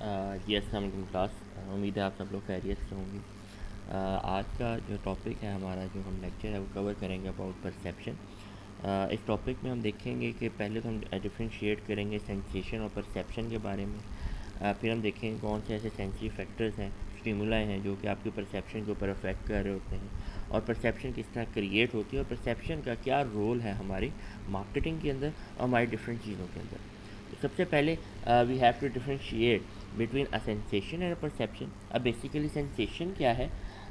जी अस्सलाम वालेकुम क्लास। उम्मीद है आप सब लोग खैरियत से होंगे। आज का जो टॉपिक है हमारा, जो हम लेक्चर है वो कवर करेंगे अबाउट परसेप्शन। इस टॉपिक में हम देखेंगे कि पहले तो हम डिफरेंशिएट करेंगे सेंसेशन और परसेप्शन के बारे में। फिर हम देखेंगे कौन से ऐसे सेंसरी फैक्टर्स हैं, स्टिमुलाई हैं जो कि आपके परसेप्शन के ऊपर अफेक्ट कर रहे होते हैं, और परसेप्शन किस तरह क्रिएट होती है, और परसेप्शन का क्या रोल है हमारी मार्केटिंग के अंदर और हमारी डिफरेंट चीज़ों के अंदर। तो सबसे पहले we have to differentiate between a sensation and a perception. अब बेसिकली सेंसेशन क्या है?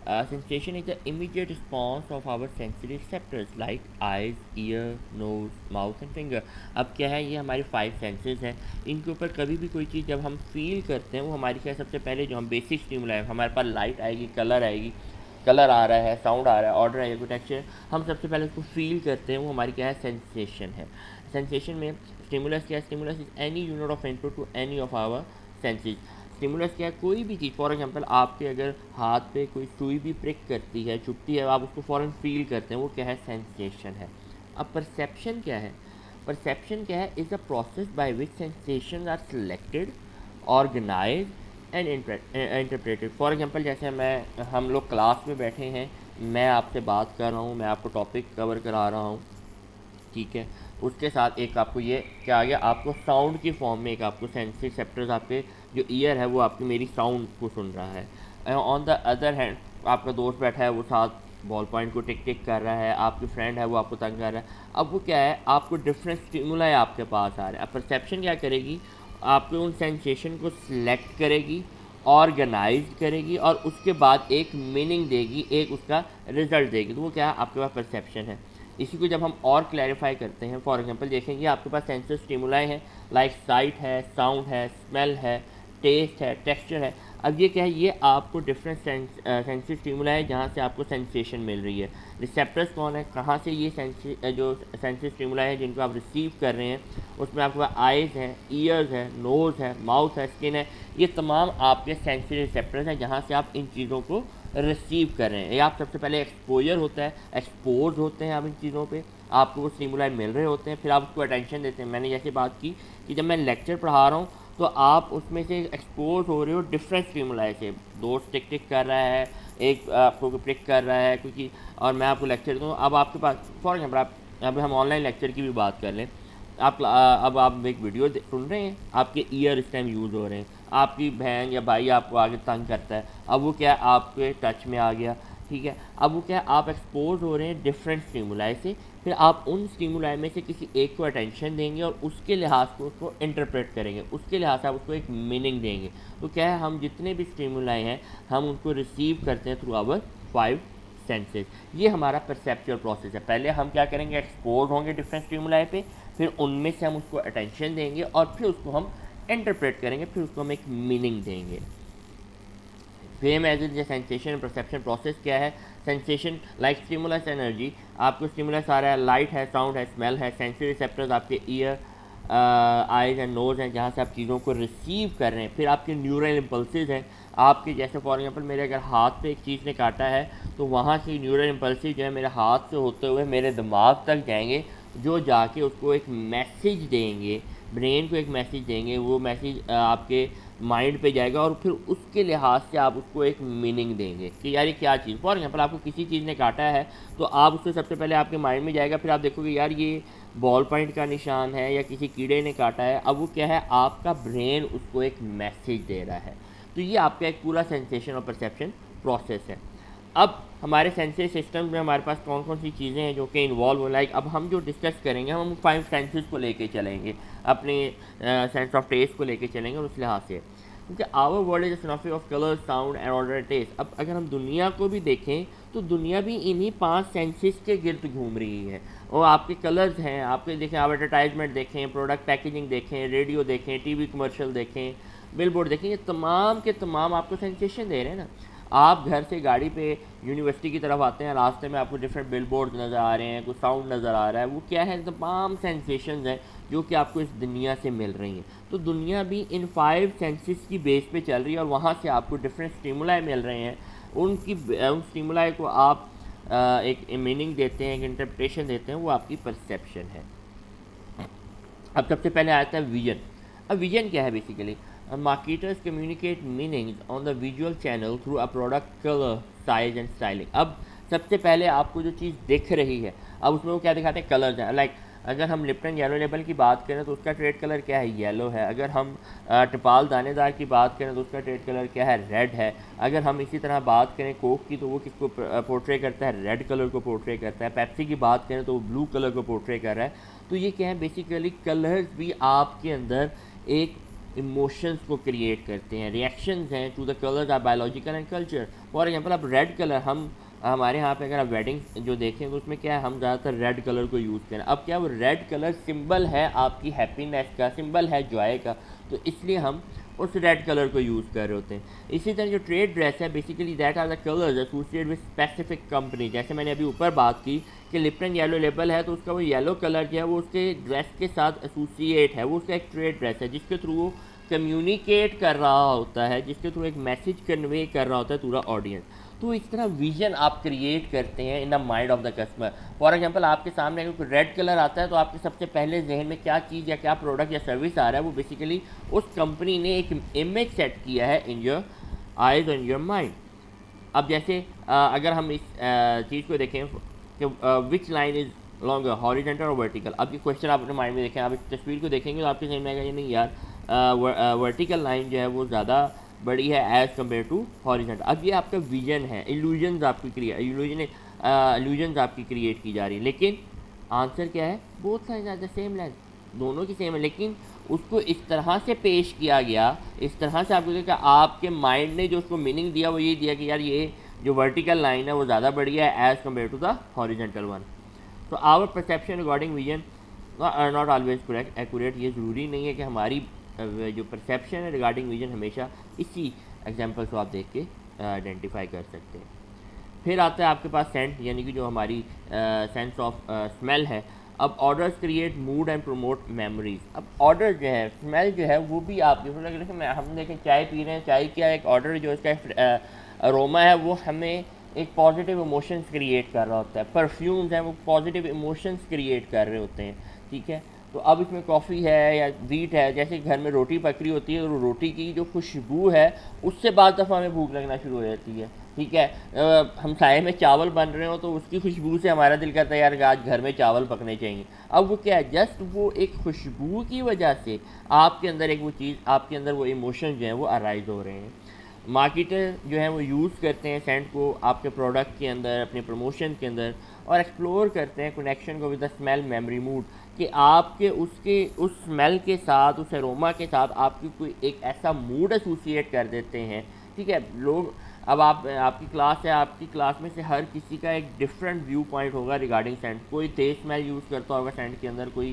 Sensation is the immediate response of our sensory receptors like eyes, ear, nose, mouth and finger. अब क्या है, ये हमारे 5 सेंसेस हैं। इनके ऊपर कभी भी कोई चीज़ जब हम फील करते हैं, वो हमारी क्या, सबसे पहले जो हम बेसिक स्टिमुलाई है, हमारे पास लाइट आएगी, कलर आएगी, कलर आ रहा है, साउंड आ रहा है, ऑर्डर है, कोई टेक्सचर, हम सबसे पहले उसको फील करते हैं, वो हमारी क्या है, सेंसेशन है। सेंसेशन में स्टिमुलस क्या है? Stimulus is any unit of input to any of our senses. Stimulus क्या है? कोई भी चीज़, फॉर एग्जांपल आपके अगर हाथ पे कोई सुई भी प्रिक करती है, चुभती है, आप उसको फ़ौरन फील करते हैं, वो क्या है, सेंसेशन है। अब परसेप्शन क्या है? परसेप्शन क्या है? Is a process by which sensation are selected, organize and interpreted. For example जैसे हम लोग क्लास में बैठे हैं, मैं आपसे बात कर रहा हूँ, मैं आपको टॉपिक कवर करा रहा हूँ, ठीक है। उसके साथ एक आपको ये क्या आ गया, आपको साउंड की फॉर्म में एक आपको सेंसरी रिसेप्टर्स, आपके जो ईयर है वो आपकी मेरी साउंड को सुन रहा है। ऑन द अदर हैंड आपका दोस्त बैठा है, वो साथ बॉल पॉइंट को टिक टिक कर रहा है, आपकी फ्रेंड है वो आपको तंग कर रहा है। अब वो क्या है, आपको डिफरेंट स्टिमुलाई आपके पास आ रहे हैं। अब परसेप्शन क्या करेगी, आपके उन सेंसेशन को सिलेक्ट करेगी, ऑर्गेनाइज करेगी, और उसके बाद एक मीनिंग देगी, एक उसका रिजल्ट देगी। तो वो क्या है, आपके पास परसेप्शन है। इसी को जब हम और क्लैरिफाई करते हैं, फॉर एग्जांपल देखेंगे आपके पास सेंसर स्टिमुलाई है, लाइक साइट है, साउंड है, स्मेल है, टेस्ट है, टेक्सचर है। अब ये क्या है, ये आपको डिफरेंट सेंसरी स्टिमुलाई है जहाँ से आपको सेंसेशन मिल रही है। रिसेप्टर्स कौन है, कहाँ से ये जो सेंसरी स्टिमुलाई है जिनको आप रिसीव कर रहे हैं, उसमें आपके पास आइज़ हैं, ईयर्स है, नोज़ है, माउथ है, स्किन है। ये तमाम आपके सेंसरी रिसेप्टर्स हैं जहाँ से आप इन चीज़ों को रिसीव कर रहे हैं। या आप सबसे पहले एक्सपोजर होता है, एक्सपोज होते हैं आप इन चीज़ों पे, आपको वो स्टिमुलाई मिल रहे होते हैं, फिर आप उसको अटेंशन देते हैं। मैंने जैसे बात की कि जब मैं लेक्चर पढ़ा रहा हूँ तो आप उसमें से एक्सपोज हो रहे हो डिफरेंट स्टिमुलाई से। दोस्त टिक टिक कर रहा है, एक आपको प्रिक कर रहा है क्योंकि, और मैं आपको लेक्चर दूँ। अब आपके पास फॉर एग्जाम्पल, आप अब हम ऑनलाइन लेक्चर की भी बात कर लें। अब आप एक वीडियो सुन रहे हैं, आपके ईयर इस टाइम यूज़ हो रहे हैं, आपकी बहन या भाई आपको आगे तंग करता है, अब वो क्या है, आपके टच में आ गया, ठीक है। अब वो क्या है, आप एक्सपोज हो रहे हैं डिफरेंट स्टिमुलाई से, फिर आप उन स्टिमुलाई में से किसी एक को अटेंशन देंगे और उसके लिहाज को उसको इंटरप्रेट करेंगे, उसके लिहाज से आप उसको एक मीनिंग देंगे। तो क्या है, हम जितने भी स्टिमुलाई हैं हम उनको रिसीव करते हैं थ्रू आवर 5 सेंसेस। ये हमारा परसेप्चुअल प्रोसेस है। पहले हम क्या करेंगे, एक्सपोज होंगे डिफरेंट स्टिमुलाई पे, फिर उनमें से हम उसको अटेंशन देंगे और फिर उसको हम इंटरप्रेट करेंगे, फिर उसको हम एक मीनिंग देंगे। Same as in sensation perception process क्या है, सेंसेशन लाइक स्टिमुलस एनर्जी, आपको स्टिमुलस आ रहा है, लाइट है, साउंड है, स्मेल है, सेंसरी रिसेप्टर्स आपके ईयर, आइज एंड नोज हैं जहाँ से आप चीज़ों को रिसीव कर रहे हैं। फिर आपके न्यूरल इम्पल्सिस हैं, आपके जैसे फॉर एग्जांपल मेरे अगर हाथ पे एक चीज़ ने काटा है तो वहाँ से न्यूरल इम्पल्सिस जो है मेरे हाथ से होते हुए मेरे दिमाग तक जाएंगे, जो जाके उसको एक मैसेज देंगे, ब्रेन को एक मैसेज देंगे। वो मैसेज आपके माइंड पे जाएगा और फिर उसके लिहाज से आप उसको एक मीनिंग देंगे कि यार ये क्या चीज़, फॉर एग्जांपल आपको किसी चीज़ ने काटा है तो आप उससे सबसे पहले आपके माइंड में जाएगा, फिर आप देखोगे यार ये बॉल पॉइंट का निशान है या किसी कीड़े ने काटा है। अब वो क्या है, आपका ब्रेन उसको एक मैसेज दे रहा है। तो ये आपका एक पूरा सेंसेशन और परसेप्शन प्रोसेस है। अब हमारे सेंसरी सिस्टम में हमारे पास कौन कौन सी चीज़ें हैं जो कि इन्वॉल्व हो, लाइक अब हम जो डिस्कस करेंगे हम 5 सेंसेस को लेके चलेंगे, अपने सेंस ऑफ टेस्ट को लेके चलेंगे, और उस लिहाज से क्योंकि our world is symphony of colour, sound and order taste. अब अगर हम दुनिया को भी देखें तो दुनिया भी इन्हीं 5 सेंसेस के गिर्द घूम रही है। और आपके कलर्स हैं, आपके देखें, आप एडवर्टाइजमेंट देखें, प्रोडक्ट पैकेजिंग देखें, रेडियो देखें, टीवी कमर्शियल देखें, बिलबोर्ड देखें, ये तमाम के तमाम आपको सेंसेशन दे रहे हैं ना। आप घर से गाड़ी पे यूनिवर्सिटी की तरफ आते हैं, रास्ते में आपको डिफरेंट बिलबोर्ड नज़र आ रहे हैं, कुछ साउंड नज़र आ रहा है, वो क्या है, तमाम सेंसेशंस हैं जो कि आपको इस दुनिया से मिल रही हैं। तो दुनिया भी इन 5 सेंसेस की बेस पे चल रही है और वहाँ से आपको डिफरेंट स्टिमुलाई मिल रहे हैं। उन स्टिमुलाई को आप एक मीनिंग देते हैं, एक इंटरप्रिटेशन देते हैं, वो आपकी परसेप्शन है। अब सबसे पहले आता है विजन। अब विजन क्या है basically, marketers communicate meanings on the visual channel through a product color, size and styling. अब सबसे पहले आपको जो चीज़ दिख रही है, अब उसमें वो क्या दिखाते हैं, कलर्स हैं. लाइक अगर हम लिप्टन येलो लेबल की बात करें तो उसका ट्रेड कलर क्या है, येलो है. अगर हम टपाल दानेदार की बात करें तो उसका ट्रेड कलर क्या है, रेड है. अगर हम इसी तरह बात करें कोक की तो वो किसको पोर्ट्रे करता है, रेड कलर को पोर्ट्रे करता है. पेप्सी की बात करें तो वो ब्लू कलर को पोर्ट्रे कर रहा है. तो ये क्या है, बेसिकली कलर्स भी आपके अंदर एक इमोशंस को क्रिएट करते हैं, रिएक्शंस हैं to the colours are biological and culture. For example अब रेड कलर हम हमारे यहाँ पे अगर आप वेडिंग जो देखें तो उसमें क्या है, हम ज़्यादातर रेड कलर को यूज़ करें. अब क्या वो रेड कलर सिंबल है आपकी हैप्पीनेस का, सिंबल है जॉय का, तो इसलिए हम उस रेड कलर को यूज़ कर रहे होते हैं. इसी तरह जो ट्रेड ड्रेस है, basically that are the colours associated with specific company. जैसे मैंने अभी ऊपर बात की कि लिप्टन येलो लेबल है तो उसका वो येलो कलर जो है वो उसके ड्रेस के साथ एसोसिएट है, वो उसका एक ट्रेड ड्रेस है जिसके थ्रू वो कम्युनिकेट कर रहा होता है, जिसके थ्रू एक मैसेज कन्वे कर रहा होता है पूरा ऑडियंस. तो इस तरह विजन आप क्रिएट करते हैं in the mind of the customer. For example आपके सामने अगर कोई रेड कलर आता है तो आपके सबसे पहले जहन में क्या चीज़ या क्या प्रोडक्ट या सर्विस आ रहा है, वो बेसिकली उस कंपनी ने एक इमेज सेट किया है in your eyes and your mind. अब जैसे अगर हम इस चीज़ को देखें कि which line is longer, horizontal और वर्टिकल. अब ये क्वेश्चन आप अपने माइंड में देखें, आप इस तस्वीर को देखेंगे तो आपके समझ में आएगा ये नहीं यार वर्टिकल लाइन जो है वो ज़्यादा बड़ी है एज़ कम्पेयर टू हॉरिजेंटल. अब ये आपका विजन है, इल्यूजन्स आपकी क्रिएट की जा रही है. लेकिन आंसर क्या है, both sides are the same line, दोनों की सेम है, लेकिन उसको इस तरह से पेश किया गया, इस तरह से आपको देखा, आपके माइंड ने जो उसको मीनिंग दिया वो ये दिया कि यार ये जो वर्टिकल लाइन है वो ज़्यादा बढ़िया है as compared to the horizontal one. तो our perception regarding vision are not always accurate. ये ज़रूरी नहीं है कि हमारी जो परसेप्शन है रिगार्डिंग विजन हमेशा इसी एग्जांपल को आप देख के आइडेंटिफाई कर सकते हैं. फिर आता है आपके पास सेंट, यानी कि जो हमारी सेंस ऑफ स्मेल है. अब orders create mood and promote memories. अब ऑर्डर जो है, स्मेल जो है वो भी आपके हम देखें चाय पी रहे हैं, चाय क्या एक ऑर्डर जो इसका अरोमा है वो हमें एक पॉजिटिव इमोशंस क्रिएट कर रहा होता है. परफ्यूम्स हैं वो पॉजिटिव इमोशंस क्रिएट कर रहे होते हैं, ठीक है. तो अब इसमें कॉफ़ी है या वीट है, जैसे घर में रोटी पक रही होती है तो रोटी की जो खुशबू है उससे बाद दफ़ा हमें भूख लगना शुरू हो जाती है, ठीक है. हम साए में चावल बन रहे हो तो उसकी खुशबू से हमारा दिल करता है यार आज घर में चावल पकने चाहिए. अब वो क्या है, जस्ट वो एक खुशबू की वजह से आपके अंदर एक वो चीज़, आपके अंदर वो इमोशन जो है वो अराइज हो रहे हैं. मार्केटर जो है वो यूज़ करते हैं सेंट को आपके प्रोडक्ट के अंदर, अपने प्रमोशन के अंदर, और एक्सप्लोर करते हैं कनेक्शन को with the smell memory mood, कि आपके उसके उस स्मेल के साथ, उस एरोमा के साथ आपकी कोई एक ऐसा मूड एसोसिएट कर देते हैं, ठीक है. लोग अब आपकी क्लास है, आपकी क्लास में से हर किसी का एक डिफरेंट व्यू पॉइंट होगा रिगार्डिंग सेंट. कोई तेज स्मेल यूज़ करता होगा सेंट के अंदर, कोई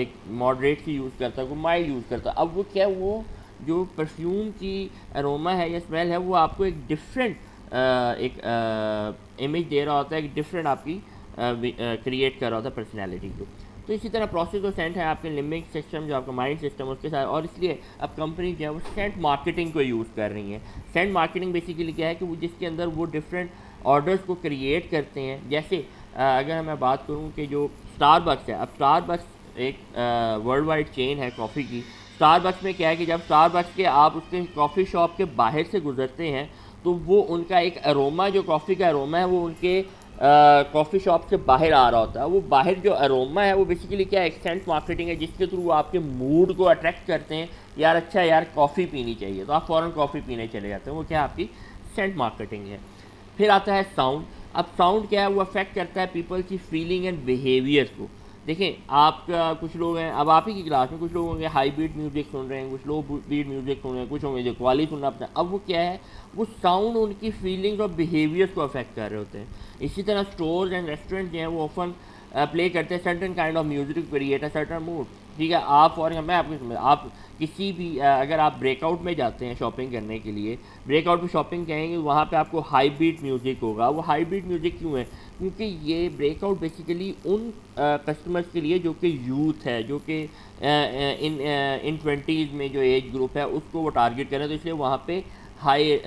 एक मॉडरेट सी यूज़ करता है, कोई माइल्ड यूज़ करता है. अब वो क्या, वो जो परफ्यूम की अरोमा है या स्मेल है वो आपको एक डिफरेंट इमेज दे रहा होता है, एक डिफरेंट आपकी क्रिएट कर रहा होता है पर्सनैलिटी को. तो इसी तरह प्रोसेस ऑफ सेंट है आपके लिम्बिक सिस्टम जो आपका माइंड सिस्टम उसके साथ, और इसलिए अब कंपनी जो है वो सेंट मार्केटिंग को यूज़ कर रही है. सेंट मार्केटिंग बेसिकली क्या है कि वो जिसके अंदर वो डिफरेंट ऑर्डर्स को क्रिएट करते हैं. जैसे अगर मैं बात करूँ कि जो स्टारबक्स है, अब स्टारबक्स एक वर्ल्ड वाइड चेन है कॉफ़ी की. स्टारबक्स में क्या है कि जब स्टारबक्स के आप उसके कॉफ़ी शॉप के बाहर से गुजरते हैं तो वो उनका एक अरोमा, जो कॉफ़ी का अरोमा है वो उनके कॉफ़ी शॉप से बाहर आ रहा होता है. वो बाहर जो अरोमा है वो बेसिकली क्या है, एक सेंट मार्केटिंग है जिसके थ्रू आपके मूड को अट्रैक्ट करते हैं, यार अच्छा यार कॉफ़ी पीनी चाहिए, तो आप फ़ौरन कॉफ़ी पीने चले जाते हैं. वो क्या आपकी सेंट मार्केटिंग है. फिर आता है साउंड. अब साउंड क्या है, वो अफेक्ट करता है पीपल की फीलिंग एंड बिहेवियर को. देखें आपका कुछ लोग हैं, अब आप ही की क्लास में कुछ लोग होंगे हाई बीट म्यूज़िक सुन रहे हैं, कुछ लो बीट म्यूज़िक सुन रहे हैं, कुछ होंगे जो क्वालिटी सुनना अपना. अब वो क्या है, वो साउंड उनकी फीलिंग्स और बिहेवियर्स को अफेक्ट कर रहे होते हैं. इसी तरह स्टोर्स एंड रेस्टोरेंट जो हैं वो ऑफन प्ले करते हैं certain kind of music to create a certain mood, ठीक है. आप और मैं आपको आप किसी भी अगर आप ब्रेकआउट में जाते हैं शॉपिंग करने के लिए, ब्रेकआउट में शॉपिंग करेंगे वहाँ पे आपको हाई बीट म्यूज़िक होगा. वो हाई बीट म्यूज़िक क्यों है, क्योंकि ये ब्रेकआउट बेसिकली उन कस्टमर्स के लिए जो कि यूथ है, जो कि इन 20s में जो एज ग्रुप है उसको वो टारगेट करें, तो इसलिए वहाँ पे हाई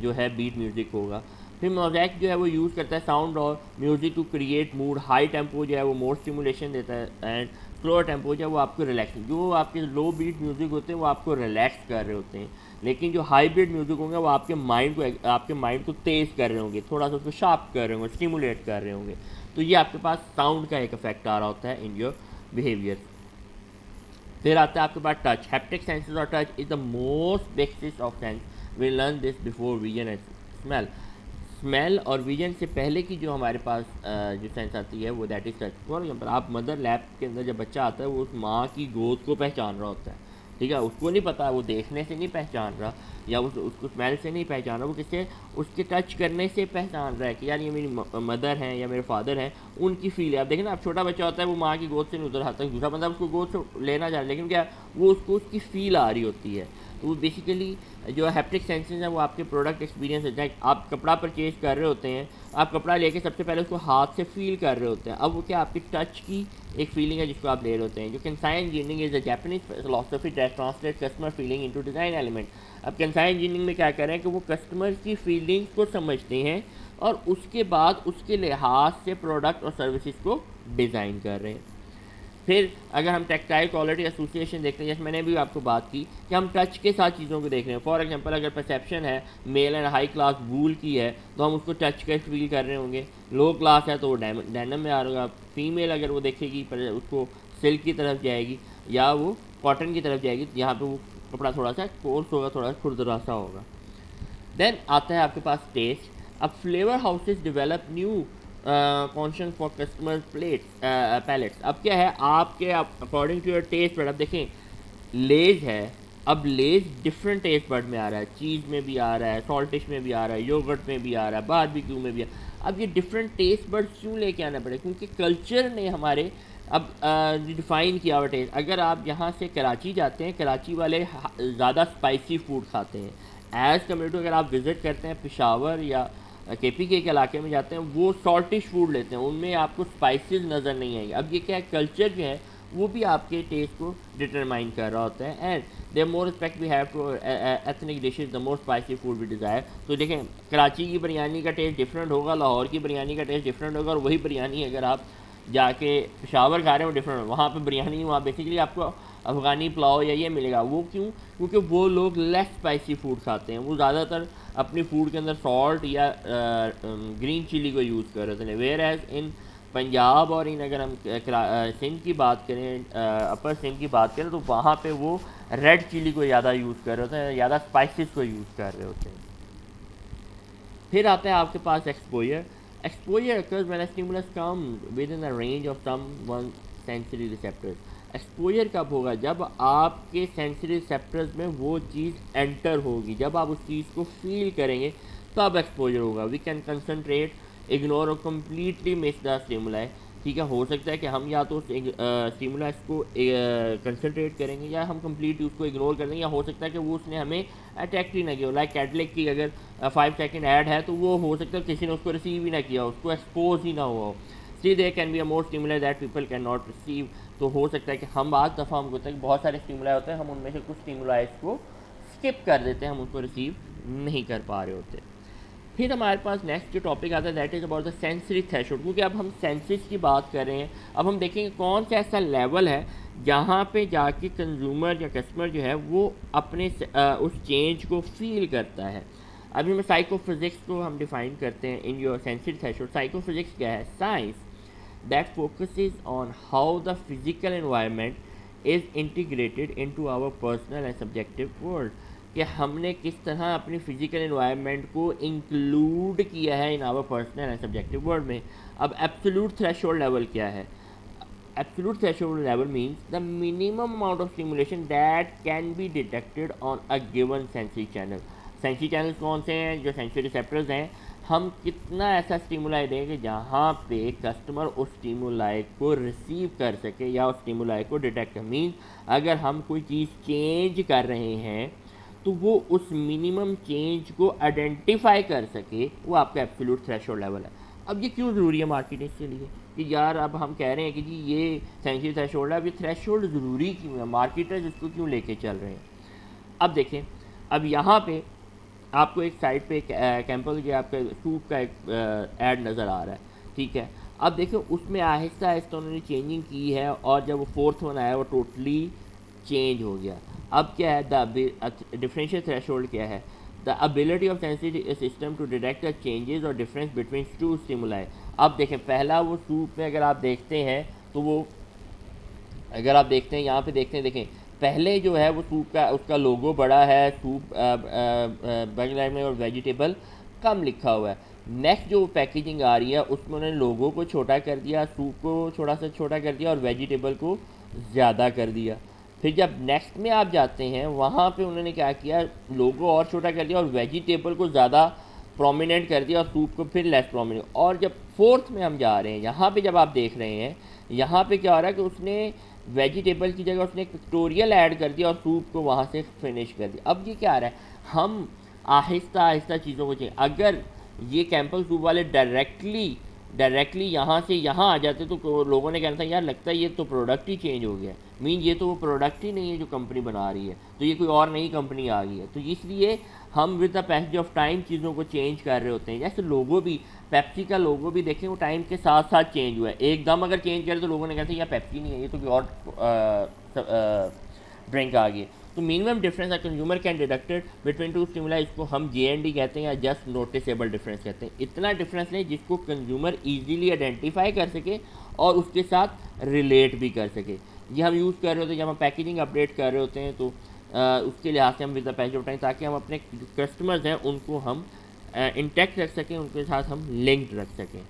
जो है बीट म्यूज़िक होगा. फिर मोज़ैक जो है वो यूज़ करता है साउंड और music to create mood. High tempo जो है वो मोर स्टिमुलेशन देता है एंड स्लोअर टेम्पो जो है वो आपको रिलैक्स, जो आपके लो बीट म्यूज़िक होते हैं वो आपको रिलैक्स कर रहे होते हैं, लेकिन जो हाई बीट म्यूज़िक होंगे वो आपके माइंड को तेज़ कर रहे होंगे, थोड़ा सा उसको शार्प कर रहे होंगे, स्टिमुलेट कर रहे होंगे। तो ये आपके पास साउंड का एक इफेक्ट आ रहा होता है इन योर बिहेवियर। फिर आता है आपके पास टच, हैप्टिक सेंसेस और touch is the most basis of sense, we learn this before vision and smell. Smell और विजन से पहले की जो हमारे पास जो सेंस आती है वो that is touch. For example आप मदर लैब के अंदर जब बच्चा आता है वो उस माँ की गोद को पहचान रहा होता है, ठीक है, उसको नहीं पता, वो देखने से नहीं पहचान रहा या उसको स्मेल से नहीं पहचान रहा, वो किससे, उसके टच करने से पहचान रहा है कि यार ये मेरी मदर हैं या मेरे फादर हैं, उनकी फील है। आप देखें ना, आप छोटा बच्चा होता है वो माँ की गोद से नहीं उतर आता, दूसरा बंदा उसको गोद से लेना चाह रहा है, लेकिन क्या वो उसको उसकी फील आ रही होती है। तो वो बेसिकली जो हैप्टिक सेंसेस हैं वो आपके प्रोडक्ट एक्सपीरियंस होता है। आप कपड़ा परचेज कर रहे होते हैं, आप कपड़ा लेके सबसे पहले उसको हाथ से फील कर रहे होते हैं, अब वो क्या आपकी टच की एक फीलिंग है जिसको आप ले रहे होते हैं। जो Kansai engineering is a Japanese philosophy that translate customer feeling into design element. अब कंसाई इंजीनियरिंग में क्या कर रहे हैं कि वो कस्टमर की फीलिंग्स को समझते हैं और उसके बाद उसके लिहाज से प्रोडक्ट और सर्विसेज को डिज़ाइन कर रहे हैं। फिर अगर हम टेक्सटाइल क्वालिटी एसोसिएशन देखते हैं, जैसे मैंने भी आपको बात की कि हम टच के साथ चीज़ों को देख रहे हैं। फॉर एग्जांपल अगर परसेप्शन है मेल एंड हाई क्लास वूल की है तो हम उसको टच के फील कर रहे होंगे, लो क्लास है तो वो डेनिम में आ रहा होगा, फीमेल अगर वो देखेगी पर उसको सिल्क की तरफ जाएगी या वो कॉटन की तरफ जाएगी, यहाँ पर वो कपड़ा थोड़ा सा कोर्स होगा, थोड़ा सा खुरदरा सा होगा। देन आता है आपके पास टेस्ट। अब flavour houses develop new concoction for customer palates. अब क्या है आपके according to your taste bud. अब देखें लेज है, अब लेज डिफरेंट टेस्ट बड में आ रहा है, चीज़ में भी आ रहा है, सॉल्टिश में भी आ रहा है, योगर्ट में भी आ रहा है, बारबेक्यू में भी आ रहा है। अब ये डिफरेंट टेस्ट बड क्यों लेके आना पड़े, क्योंकि कल्चर ने हमारे अब डिफ़ाइन किया हुआ टेस्ट। अगर आप यहाँ से कराची जाते हैं, कराची वाले ज़्यादा स्पाइसी फूड खाते हैं एज़ कम्पेयर टू अगर आप विज़िट करते हैं पेशावर या KPK के इलाके में जाते हैं, वो सॉल्टिश फूड लेते हैं, उनमें आपको स्पाइसेस नज़र नहीं आएंगे। अब ये क्या है, कल्चर जो है वो भी आपके टेस्ट को डिटरमाइन कर रहा होता है। And the more respect we have to ethnic dishes the more spicy food we desire. तो देखें कराची की बिरयानी का टेस्ट डिफरेंट होगा, लाहौर की बिरयानी का टेस्ट डिफरेंट होगा, और वही बिरयानी अगर आप जाके पेशावर खा रहे हो डिफरेंट हो, वहाँ पर बिरयानी वहाँ बेसिकली आपको अफ़गानी पुलाव या ये मिलेगा। वो क्यों, क्योंकि वो लोग लेस स्पाइसी फूड खाते हैं, वो ज़्यादातर अपनी फूड के अंदर सॉल्ट या ग्रीन चिली को यूज़ कर रहे थे। वेयर एज इन पंजाब और इन अगर हम सिंध की बात करें, अपर सिंध की बात करें, तो वहाँ पे वो रेड चिली को ज़्यादा यूज़ कर रहे होते हैं, ज़्यादा स्पाइसेस को यूज़ कर रहे होते हैं। फिर आता है आपके पास exposure. Exposure occurs when a stimulus comes within the range of some sensory receptors। Exposure कब होगा, जब आपके सेंसरी रिसेप्टर्स में वो चीज़ एंटर होगी, जब आप उस चीज़ को फील करेंगे तब एक्सपोजर होगा। वी कैन कंसनट्रेट, इग्नोर और कम्प्लीटली मिस द स्टिमुलाई। ठीक है, हो सकता है कि हम या तो स्टिमुलस को कंसनट्रेट करेंगे या हम कम्प्लीटली उसको इग्नोर कर देंगे, या हो सकता है कि वो उसने हमें अटैक ही ना किया। लाइक कैटलिक की अगर 5 सेकेंड ऐड है तो वो हो सकता है किसी ने उसको रिसीव ही ना किया, उसको एक्सपोज ही ना हुआ हो। See there can be a more stimuli that people can not receive. तो हो सकता है कि हम आज दफ़ा हमको होता है कि बहुत सारे स्टिमुलाई होते हैं, हम उनमें से कुछ स्टिमुलाइज को स्किप कर देते हैं, हम उसको रिसीव नहीं कर पा रहे होते। फिर हमारे पास नेक्स्ट जो टॉपिक आता है that is about the sensory threshold. क्योंकि अब हम सेंसेस की बात कर रहे हैं, अब हम देखेंगे कौन सा ऐसा लेवल है जहाँ पे जाके कंज्यूमर या कस्टमर जो है वो अपने उस चेंज को फील करता है। अभी मैं साइकोफिजिक्स को हम डिफाइन करते हैं in your sensory threshold. Psychophysics क्या है, science that focuses on how the physical environment is integrated into our personal and subjective world। कि हमने किस तरह अपनी फिजिकल एनवायरनमेंट को इंक्लूड किया है in our personal and subjective world में। अब एब्सोल्यूट थ्रेशोल्ड लेवल क्या है, absolute threshold level means the minimum amount of stimulation that can be detected on a given sensory channel. Sensory channels कौन से हैं, जो सेंसरी रिसेप्टर्स हैं, हम कितना ऐसा स्टिमुलाई देंगे जहाँ पे कस्टमर उस स्टिमुलाई को रिसीव कर सके या उस स्टिमुलाई को डिटेक्ट कर। मीन्स अगर हम कोई चीज़ चेंज कर रहे हैं तो वो उस मिनिमम चेंज को आइडेंटिफाई कर सके, वो आपका एब्सोल्यूट थ्रेशोल्ड लेवल है। अब ये क्यों ज़रूरी है मार्केटिंग के लिए कि यार अब हम कह रहे हैं कि जी ये सेंसरी थ्रेशोल्ड है, अब ये थ्रेशोल्ड ज़रूरी क्यों है, मार्केटर्स इसको क्यों लेके चल रहे हैं। अब देखें, अब यहाँ पे आपको एक साइड पे कैंपल के आपका सूप का एक ऐड नज़र आ रहा है, ठीक है। अब देखो उसमें आहिस्ता आहिस्ता उन्होंने चेंजिंग की है, और जब वो फोर्थ वन आया वो टोटली चेंज हो गया। अब क्या है, द डिफरेंशियल थ्रेशोल्ड क्या है, the ability of sensitive system to detect the changes और डिफरेंस बिटवीन टू स्टिमुलाई। अब देखें पहला वो सूप में अगर आप देखते हैं तो वो, अगर आप देखते हैं यहाँ पे देखते हैं, देखें पहले जो है वो सूप का उसका लोगो बड़ा है, सूप बंगला में, और वेजिटेबल कम लिखा हुआ है। नेक्स्ट जो पैकेजिंग आ रही है उसमें उन्होंने लोगो को छोटा कर दिया, सूप को थोड़ा सा छोटा कर दिया, और वेजिटेबल को ज़्यादा कर दिया। फिर जब नेक्स्ट में आप जाते हैं वहाँ पे उन्होंने क्या किया, लोगो और छोटा कर दिया और वेजिटेबल को ज़्यादा प्रोमिनेंट कर दिया और सूप को फिर लेस प्रोमिनेंट। और जब फोर्थ में हम जा रहे हैं, यहाँ पे जब आप देख रहे हैं, यहाँ पे क्या हो रहा है कि उसने वेजिटेबल की जगह उसने एक पिक्टोरियल ऐड कर दिया और सूप को वहाँ से फिनिश कर दिया। अब ये क्या आ रहा है, हम आहिस्ता आहिस्ता चीज़ों को चेंज, अगर ये कैंपल सूप वाले डायरेक्टली यहाँ से यहाँ आ जाते तो लोगों ने कहना था यार लगता है ये तो प्रोडक्ट ही चेंज हो गया है, मीन ये तो वो प्रोडक्ट ही नहीं है जो कंपनी बना रही है, तो ये कोई और नई कंपनी आ गई है। तो इसलिए हम with the passage of time चीज़ों को चेंज कर रहे होते हैं। जैसे लोगो भी, पेप्सी का लोगो भी देखें वो टाइम के साथ साथ चेंज हुआ है। एकदम अगर चेंज करें तो लोगों ने कहते हैं यार पेप्सी नहीं है, ये तो कोई और ड्रिंक आ गई है। तो मिनिमम डिफरेंस है consumer can deducted between two stimuli, इसको हम JND कहते हैं या जस्ट नोटिसेबल डिफरेंस कहते हैं। इतना डिफरेंस नहीं जिसको कंज्यूमर इजीली आइडेंटिफाई कर सके और उसके साथ रिलेट भी कर सके। ये हम यूज़ कर रहे होते हैं जब हम पैकेजिंग अपडेट कर रहे होते हैं, तो उसके लिहाज से हम with the package of time, ताकि हम अपने जो कस्टमर्स हैं उनको हम इंटैक्ट रख सकें, उनके साथ हम लिंक्ड रख सकें।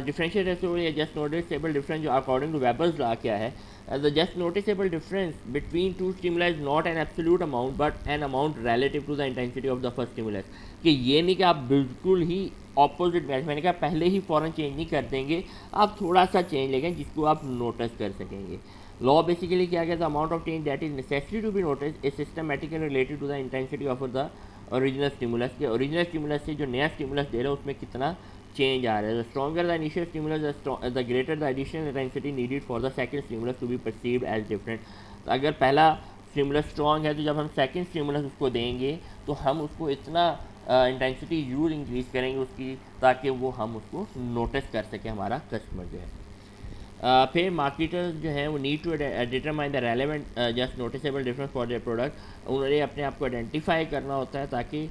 डिफरेंशियल रेशियो या जस्ट नोटिसेबल डिफरेंस जो अकॉर्डिंग टू वेबर्स लॉ क्या है, the just noticeable difference between two stimuli is not an absolute amount but an amount relative to the intensity of the first stimulus. कि ये नहीं कि आप बिल्कुल ही ऑपोजिट मैच, मैंने कहा पहले ही फ़ौरन चेंज नहीं कर देंगे, आप थोड़ा सा चेंज लेंगे जिसको आप नोटिस कर सकेंगे। लॉ बेसिकली क्या कहता है, amount of change that is necessary to be notice is systematically related to the intensity of the original stimulus. के ओरिजिनल स्टिमुलस से जो नया स्टिमुलस दे रहे हैं उसमें कितना चेंज आ रहा है। The stronger the initial stimulus the greater the additional intensity needed for the second stimulus to be perceived as different. अगर पहला स्टिमुलस स्ट्रॉन्ग है तो जब हम सेकंड स्टिमुलस उसको देंगे तो हम उसको इतना इंटेंसिटी यूज इंक्रीज़ करेंगे उसकी, ताकि वो हम उसको नोटिस कर सकें, हमारा कस्टमर जो है। फिर मार्केटर्स जो हैं वो need to determine the relevant just noticeable difference for their product. उन्होंने अपने आप को आइडेंटिफाई करना होता है ताकि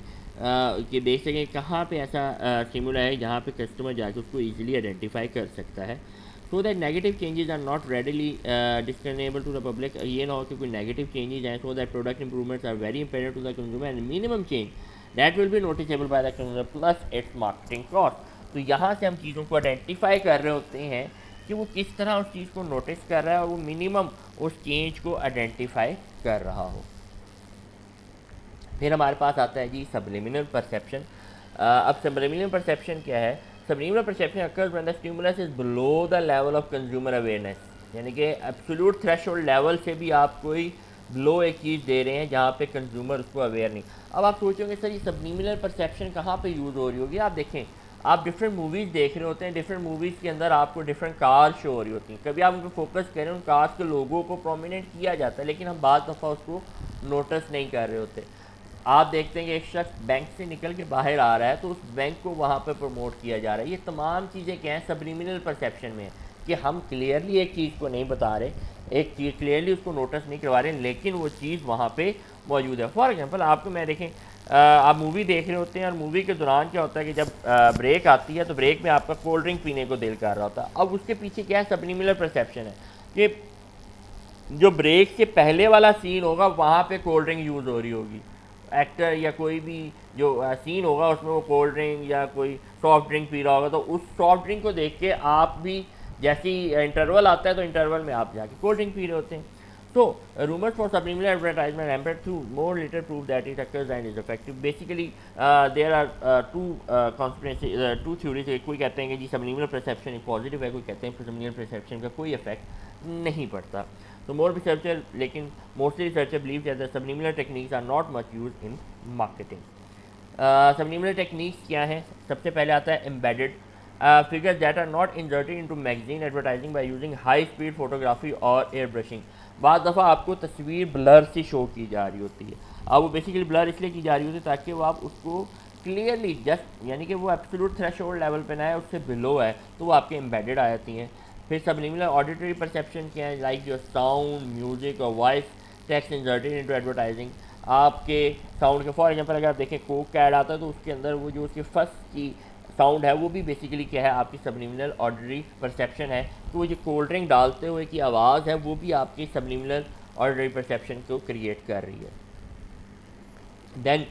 कि देख सकें कहाँ पे ऐसा स्टिमुला है जहाँ पे कस्टमर जाके उसको ईजिली आइडेंटिफाई कर सकता है। So that negative changes are not readily discernible to the public. ये ना हो कि कोई नेगेटिव चेंजेस आए, so that product improvements are very important to the consumer and minimum change that will be noticeable by the consumer plus its marketing cost. तो यहाँ से हम चीज़ों को आइडेंटिफाई कर रहे होते हैं कि वो किस तरह उस चीज़ को नोटिस कर रहा है और वो मिनिमम उस चेंज को आइडेंटिफाई कर रहा हो। फिर हमारे पास आता है जी सबलिमिनल परसेप्शन। अब सबलिमिनल परसेप्शन क्या है, subliminal perception occurs when the stimulus is below the level of consumer awareness, यानी कि एब्सोल्यूट थ्रेशोल्ड लेवल से भी आप कोई बिलो एक चीज़ दे रहे हैं जहाँ पे कंज्यूमर उसको अवेयर नहीं। अब आप सोचोगे सर ये सबलिमिनल परसेप्शन कहाँ पे यूज़ हो रही होगी। आप देखें, आप डिफरेंट मूवीज़ देख रहे होते हैं, डिफरेंट मूवीज़ के अंदर आपको डिफरेंट कार शो हो रही होती हैं, कभी आप उन पर फोकस करें, उन कार्स के लोगों को प्रोमिनेंट किया जाता है, लेकिन हम बाज़ दफ़ा उसको नोटिस नहीं कर रहे होते। आप देखते हैं कि एक शख्स बैंक से निकल के बाहर आ रहा है तो उस बैंक को वहाँ पर प्रमोट किया जा रहा है। ये तमाम चीज़ें क्या हैं, सबलिमिनल परसेप्शन में है कि हम क्लियरली एक चीज़ को नहीं बता रहे, एक चीज़ क्लियरली उसको नोटिस नहीं करवा रहे, लेकिन वो चीज़ वहाँ पे मौजूद है। फॉर एग्जांपल आपको मैं देखें, आप मूवी देख रहे होते हैं और मूवी के दौरान क्या होता है कि जब ब्रेक आती है तो ब्रेक में आपका कोल्ड ड्रिंक पीने को दिल कर रहा होता है। अब उसके पीछे क्या है, सबलिमिनल परसेप्शन है कि जो ब्रेक से पहले वाला सीन होगा वहाँ पे कोल्ड ड्रिंक यूज़ हो रही होगी, एक्टर या कोई भी जो सीन होगा उसमें वो कोल्ड ड्रिंक या कोई सॉफ्ट ड्रिंक पी रहा होगा, तो उस सॉफ्ट ड्रिंक को देख के आप भी, जैसे ही इंटरवल आता है तो इंटरवल में आप जाके कोल्ड ड्रिंक पी रहे होते हैं। So, rumors for subliminal advertisement rampant through more later prove that it occurs and is effective. Basically, there are two theories. कोई कहते हैं कि जी subliminal perception पॉजिटिव है, कोई कहते हैं subliminal perception का कोई इफेक्ट नहीं पड़ता। तो more researcher, लेकिन mostly researcher believe that the subliminal techniques are not much used in marketing. subliminal techniques क्या हैं? सबसे पहले आता है embedded figures that are not inserted into magazine advertising by using high speed photography or airbrushing. बाद दफ़ा आपको तस्वीर ब्लर से शो की जा रही होती है। अब वो बेसिकली ब्लर इसलिए की जा रही होती है ताकि वो आप उसको क्लियरली जस्ट यानी कि वो एब्सोल्यूट थ्रेशोल्ड लेवल पे ना है, उससे बिलो है, तो वो आपके एम्बेडेड आ जाती हैं। फिर सबलिमिनल ऑडिटरी परसेप्शन क्या है, लाइक योर साउंड, म्यूजिक और voice text inserted into advertising. आपके साउंड के फॉर एग्जांपल अगर आप देखें कोक का ऐड आता है तो उसके अंदर वो जो उसकी फर्स्ट की साउंड है वो भी बेसिकली क्या है, आपकी सबलिमिनल ऑडिटरी परसेप्शन है। तो वो जो कोल्ड ड्रिंक डालते हुए की आवाज़ है वो भी आपकी सबलिमिनल ऑडिटरी परसेप्शन को क्रिएट कर रही है। Then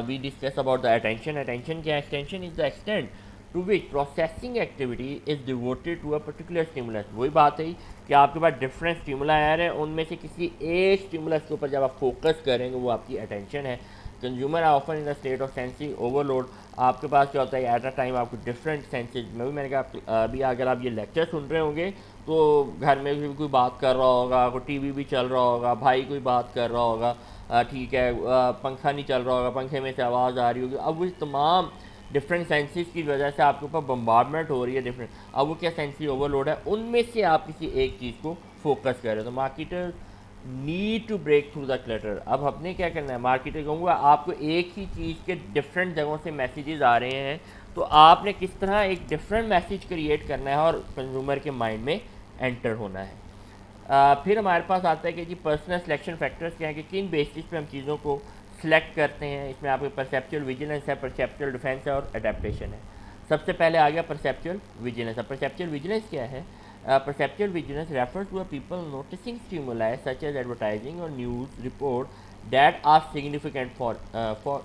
we discuss about the attention. Attention क्या है? Attention is the extent to which processing activity is devoted to a particular stimulus. वही बात है कि आपके पास डिफरेंट स्टिमुला आ रहे हैं, उनमें से किसी एक स्टिमुलस के ऊपर जब आप फोकस करेंगे वो आपकी अटेंशन है। Consumer are often in the state of sensory overload. आपके पास क्या होता है, एट अ टाइम आपको डिफरेंट सेंसेज में भी मैंने कहा अभी अगर आप ये लेक्चर सुन रहे होंगे तो घर में भी कोई बात कर रहा होगा, कोई टीवी भी चल रहा होगा, भाई कोई बात कर रहा होगा, ठीक है, पंखा नहीं चल रहा होगा, पंखे में से आवाज़ आ रही होगी। अब वो तमाम डिफरेंट सेंसेस की वजह से आपके ऊपर बम्बार्डमेंट हो रही है डिफरेंट। अब वो क्या सेंसरी ओवरलोड है, उनमें से आप किसी एक चीज़ को फोकस कर रहे हो। तो marketer need to break through the clutter. अब हमने क्या करना है, मार्केटर कहूँगा आपको एक ही चीज़ के डिफरेंट जगहों से मैसेजेस आ रहे हैं, तो आपने किस तरह एक डिफरेंट मैसेज क्रिएट करना है और कंज्यूमर के माइंड में एंटर होना है। फिर हमारे पास आता है कि जी पर्सनल सिलेक्शन फैक्टर्स क्या है, कि किन बेसिस पे हम चीज़ों को सिलेक्ट करते हैं। इसमें आपके परसेप्चुअल विजिलेंस है, परसेप्चुअल डिफेंस है और अडेप्टेशन है। सबसे पहले आ गया परसेप्चुअल विजिलेंस। अब परसेप्चुअल विजिलेंस क्या है? Perceptual vigilance refers to a people noticing stimuli such as advertising और news report that are significant for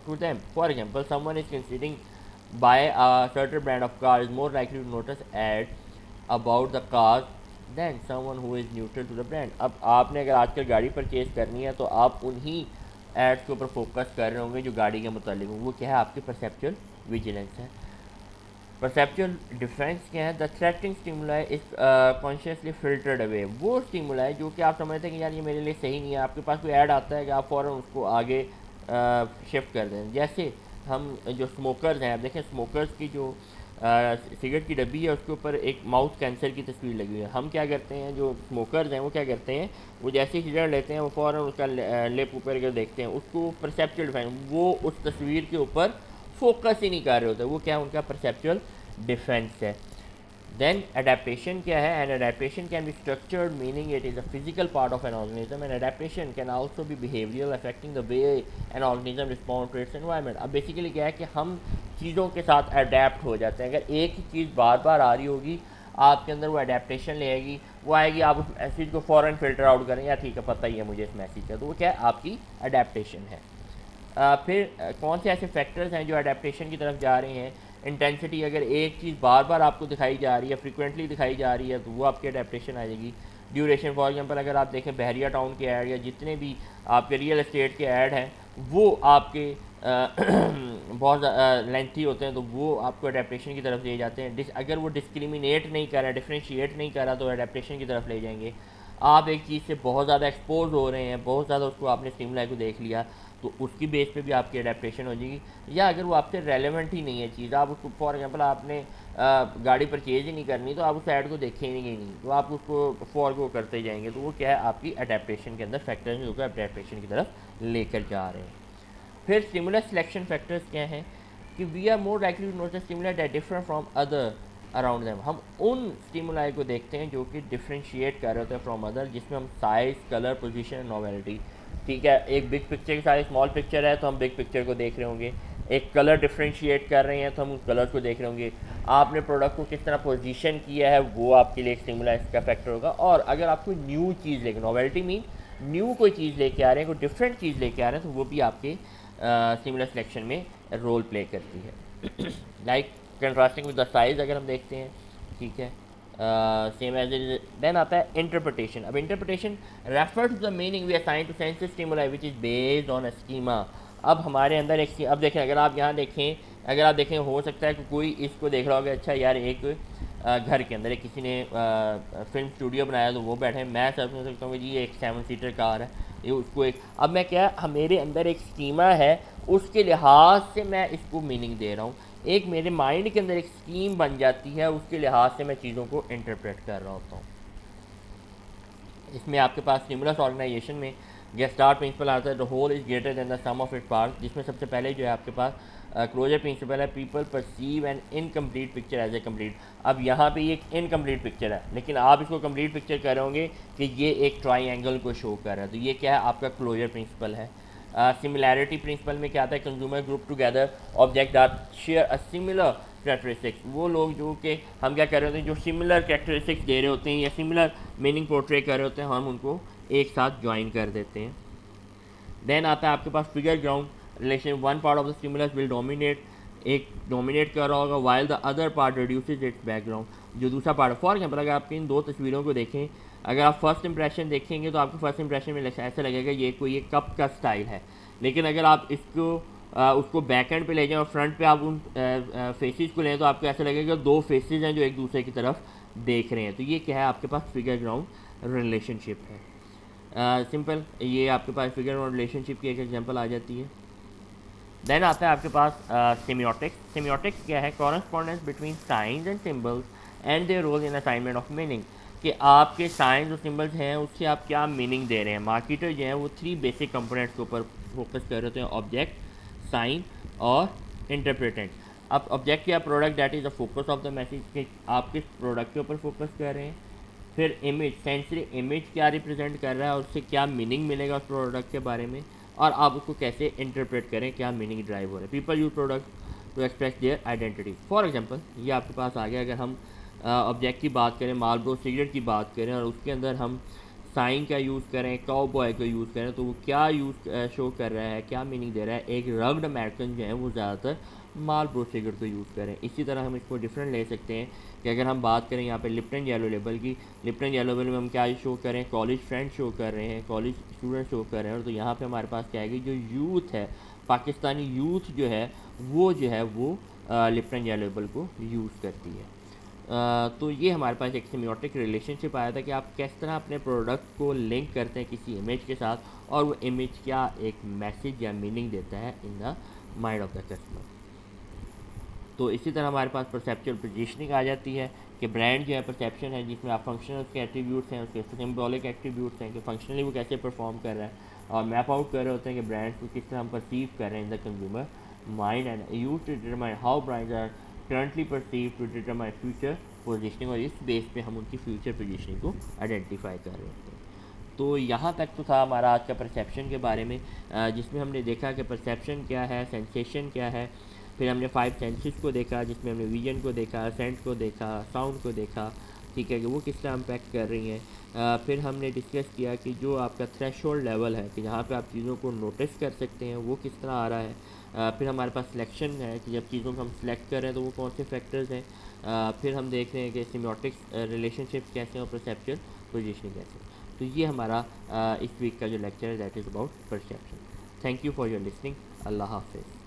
to them. For example, someone is considering buy a certain brand of car is more likely to notice ads about the car than someone who is neutral to the brand. अब आपने अगर आजकल गाड़ी purchase करनी है तो आप उन्हीं एड्स के ऊपर फोकस कर रहे होंगे जो गाड़ी के मुतालिक वो क्या है, आपकी परसेप्चुअल विजिलेंस है। परसेप्चुअल डिफरेंस क्या है? The threatening stimuli is consciously filtered away. वो स्टिमुलाई जो कि आप समझते हैं कि यार ये मेरे लिए सही नहीं है, आपके पास कोई ऐड आता है कि आप फ़ौरन उसको आगे शिफ्ट कर दें। जैसे हम जो स्मोकर्स हैं, आप देखें स्मोकर्स की जो सिगरेट की डब्बी है उसके ऊपर एक माउथ कैंसर की तस्वीर लगी हुई है। हम क्या करते हैं, जो स्मोकर्स हैं वो क्या करते हैं, वो जैसे ही सिगरेट लेते हैं वो फ़ौरन उसका लिप ऊपर कर देखते हैं, उसको परसेप्चुअल डिफेंस, वो उस तस्वीर के ऊपर फोकस ही नहीं कर रहे होते, वो क्या उनका परसेप्चुअल डिफेंस है। देन अडेप्टेशन क्या है? And adaptation can be structured meaning it is a physical part of an organism and adaptation can also be behavioural affecting the way an organism respond to its environment. अब basically क्या है कि हम चीज़ों के साथ अडेप्ट हो जाते हैं। अगर एक ही चीज़ बार बार आ रही होगी आपके अंदर वो अडेप्टेशन ले आएगी, वो आएगी, आप उस मैसेज को फ़ौरन फिल्टर आउट करें, या ठीक है पता ही है मुझे इस मैसेज का, तो वो क्या है, आपकी अडेप्टेशन है। फिर कौन से ऐसे फैक्टर्स हैं जो अडेप्टेशन की तरफ जा रहे हैं? इंटेंसिटी, अगर एक चीज़ बार बार आपको दिखाई जा रही है, फ्रिक्वेंटली दिखाई जा रही है, तो वो आपकी अडेप्टेशन आ जाएगी। ड्यूरेशन, फॉर एग्जांपल अगर आप देखें बहरिया टाउन के ऐड या जितने भी आपके रियल एस्टेट के ऐड हैं वो आपके बहुत लेंथी होते हैं, तो वो आपको अडेप्टेशन की तरफ ले जाते हैं। अगर वो डिस्क्रिमिनेट नहीं कर रहा, डिफ्रेंशिएट नहीं कर रहा, तो अडेप्टेशन की तरफ ले जाएंगे। आप एक चीज़ से बहुत ज़्यादा एक्सपोज हो रहे हैं, बहुत ज़्यादा उसको आपने स्टिमुलाई को देख लिया, तो उसकी बेस पे भी आपकी अडेप्टेशन हो जाएगी। या अगर वो आपसे रेलेवेंट ही नहीं है चीज़, आप उसको फॉर एग्जांपल आपने गाड़ी परचेज ही नहीं करनी, तो आप उस ऐड को देखेंगे ही नहीं, तो आप उसको फॉरगो करते जाएंगे, तो वो क्या है, आपकी अडेप्टेशन के अंदर फैक्टर्स जो कि अडेप्टेशन की तरफ लेकर जा रहे हैं। फिर स्टिमुलस सिलेक्शन फैक्टर्स क्या हैं, कि we are more likely to notice stimuli that differ from other around them. हम उन स्टिमुलाई को देखते हैं जो कि डिफ्रेंशिएट कर रहे होते हैं फ्रॉम अदर, जिसमें हम साइज़, कलर, पोजीशन, नोवेलिटी, ठीक है, एक बिग पिक्चर के साथ स्मॉल पिक्चर है तो हम बिग पिक्चर को देख रहे होंगे, एक कलर डिफ्रेंशिएट कर रहे हैं तो हम उस कलर को देख रहे होंगे, आपने प्रोडक्ट को किस तरह पोजीशन किया है वो आपके लिए एक स्टिमुलाई का फैक्टर होगा। और अगर आप कोई न्यू चीज़ लेके, नोवेल्टी मीन न्यू कोई चीज़ लेके आ रहे हैं, कोई डिफरेंट चीज़ लेके आ रहे हैं, तो वो भी आपके स्टिमुलस सिलेक्शन में रोल प्ले करती है। Like contrasting with the size अगर हम देखते हैं, ठीक है, सेम एज इज। देन आता है इंटरप्रिटेशन। अब interpretation refer to the meaning we assign to senses stimuli which is based on a schema. अब हमारे अंदर एक, अब देखें, अगर आप यहाँ देखें, अगर आप देखें, हो सकता है कि कोई इसको देख रहा होगा, अच्छा यार एक घर के अंदर एक किसी ने फिल्म स्टूडियो बनाया तो वो बैठे हैं, मैं समझ सकता हूँ कि जी ये एक 7 सीटर कार है, ये उसको एक, अब मैं क्या, मेरे अंदर एक स्कीमा है, उसके लिहाज से मैं इसको मीनिंग दे रहा हूँ। एक मेरे माइंड के अंदर एक स्कीम बन जाती है, उसके लिहाज से मैं चीज़ों को इंटरप्रेट कर रहा होता हूँ। इसमें आपके पास स्टिमुलस ऑर्गेनाइजेशन में गेस्टार्ट प्रिंसिपल आता है, the whole is greater than the sum of its parts, जिसमें सबसे पहले जो है आपके पास क्लोजर प्रिंसिपल है, people perceive an incomplete picture as a complete. अब यहाँ पे ये एक इनकम्प्लीट पिक्चर है, लेकिन आप इसको कंप्लीट पिक्चर कर रहे होंगे कि ये एक ट्राइंगल को शो कर रहा है, तो ये क्या है, आपका क्लोजर प्रिंसिपल है। सिमिलैरिटी प्रिंसिपल में क्या आता है, consumer group together object that share a similar characteristics. वो लोग जो कि हम क्या कर रहे होते हैं, जो सिमिलर कैरेक्टरिस्टिक्स दे रहे होते हैं या सिमिलर मीनिंग पोर्ट्रे कर रहे होते हैं, हम उनको एक साथ ज्वाइन कर देते हैं। देन आता है आपके पास figure ground relation, one part of the stimulus will dominate, एक डोमिनेट कर रहा होगा, while the other part reduces its background, जो दूसरा पार्ट। फॉर एग्जाम्पल अगर आप इन दो तस्वीरों को देखें, अगर आप फर्स्ट इंप्रेशन देखेंगे तो आपको फर्स्ट इंप्रेशन में ऐसा लगेगा ये कोई एक कप का स्टाइल है, लेकिन अगर आप इसको उसको बैक एंड पे ले जाएं और फ्रंट पे आप उन फेसेस को लें तो आपको ऐसा लगेगा दो फेसेस हैं जो एक दूसरे की तरफ देख रहे हैं। तो ये क्या है, आपके पास फिगर ग्राउंड रिलेशनशिप है। सिंपल ये आपके पास फिगर ग्राउंड रिलेशनशिप की एक एग्जांपल आ जाती है। देन आता है आपके पास सेमियोटिक्स। सेमियोटिक्स क्या है, correspondence between signs and symbols and their role in assignment of meaning, कि आपके साइंस और सिंबल्स हैं उससे आप क्या मीनिंग दे रहे हैं। मार्केटर जो हैं वो 3 बेसिक कंपोनेंट्स के ऊपर फोकस कर रहे होते हैं, ऑब्जेक्ट, साइन और इंटरप्रेटेंट। अब ऑब्जेक्ट क्या, product that is the focus of the message, कि आप किस प्रोडक्ट के ऊपर फोकस कर रहे हैं। फिर इमेज, सेंसरी इमेज क्या रिप्रेजेंट कर रहा है और उससे क्या मीनिंग मिलेगा उस प्रोडक्ट के बारे में, और आप उसको कैसे इंटरप्रेट करें, क्या मीनिंग ड्राइव हो रहा है। People use product to express their identity. For example ये आपके पास आ गया, अगर हम ऑब्जेक्ट की बात करें, मार्लबोरो सिगरेट की बात करें और उसके अंदर हम साइन का यूज़ करें, काउबॉय का यूज़ करें, तो वो क्या यूज़ शो कर रहा है, क्या मीनिंग दे रहा है। एक रग्ड अमेरिकन जो है वो ज़्यादातर मार्लबोरो सिगरेट को यूज़ करें। इसी तरह हम इसको डिफरेंट ले सकते हैं कि अगर हम बात करें यहाँ पे लिप्टन येलो लेबल की, लिप्टन येलो लेबल में हम क्या शो करें, कॉलेज फ्रेंड शो कर रहे हैं, कॉलेज स्टूडेंट शो कर रहे हैं। और तो यहाँ पे हमारे पास क्या है, जो यूथ है, पाकिस्तानी यूथ जो है वो लिप्टन येलो लेबल को यूज़ करती है। तो ये हमारे पास एक सिमियोटिक रिलेशनशिप आया था कि आप किस तरह अपने प्रोडक्ट को लिंक करते हैं किसी इमेज के साथ और वो इमेज क्या एक मैसेज या मीनिंग देता है in the mind of the customer. तो इसी तरह हमारे पास परसेप्चुअल पोजीशनिंग आ जाती है कि ब्रांड जो है परसेप्शन है, जिसमें आप फंक्शनल के एट्रीब्यूट्स हैं, उसके सिंबॉलिक एट्रीब्यूट्स हैं कि फंक्शनली वो कैसे परफॉर्म कर रहा है, और मैप आउट कर रहे होते हैं कि ब्रांड्स को किस तरह हम परसीव कर रहे हैं in the consumer mind, and use to determine how brands are currently perceive to determine future positioning, और इस बेस पे हम उनकी फ्यूचर पोजीशनिंग को आइडेंटिफाई कर रहे होते हैं। तो यहाँ तक तो था हमारा आज का परसेप्शन के बारे में, जिसमें हमने देखा कि परसेप्शन क्या है, सेंसेशन क्या है, फिर हमने 5 सेंसेस को देखा जिसमें हमने विजन को देखा, सेंट को देखा, साउंड को देखा, ठीक है, कि वो किस तरह इम्पैक्ट कर रही हैं। फिर हमने डिस्कस किया कि जो आपका थ्रेशोल्ड लेवल है कि जहाँ पे आप चीज़ों को नोटिस कर सकते हैं वो किस तरह आ रहा है। फिर हमारे पास सिलेक्शन है कि जब चीज़ों को हम सिलेक्ट कर रहे हैं तो वो कौन से फैक्टर्स हैं। फिर हम देख रहे हैं कि सिमियोटिक्स रिलेशनशिप्स कैसे हैं और परसेप्चुअल पोजीशनिंग कैसे। तो ये हमारा इस वीक का जो लेक्चर है that is about perception. Thank you for your listening. Allah हाफिज़।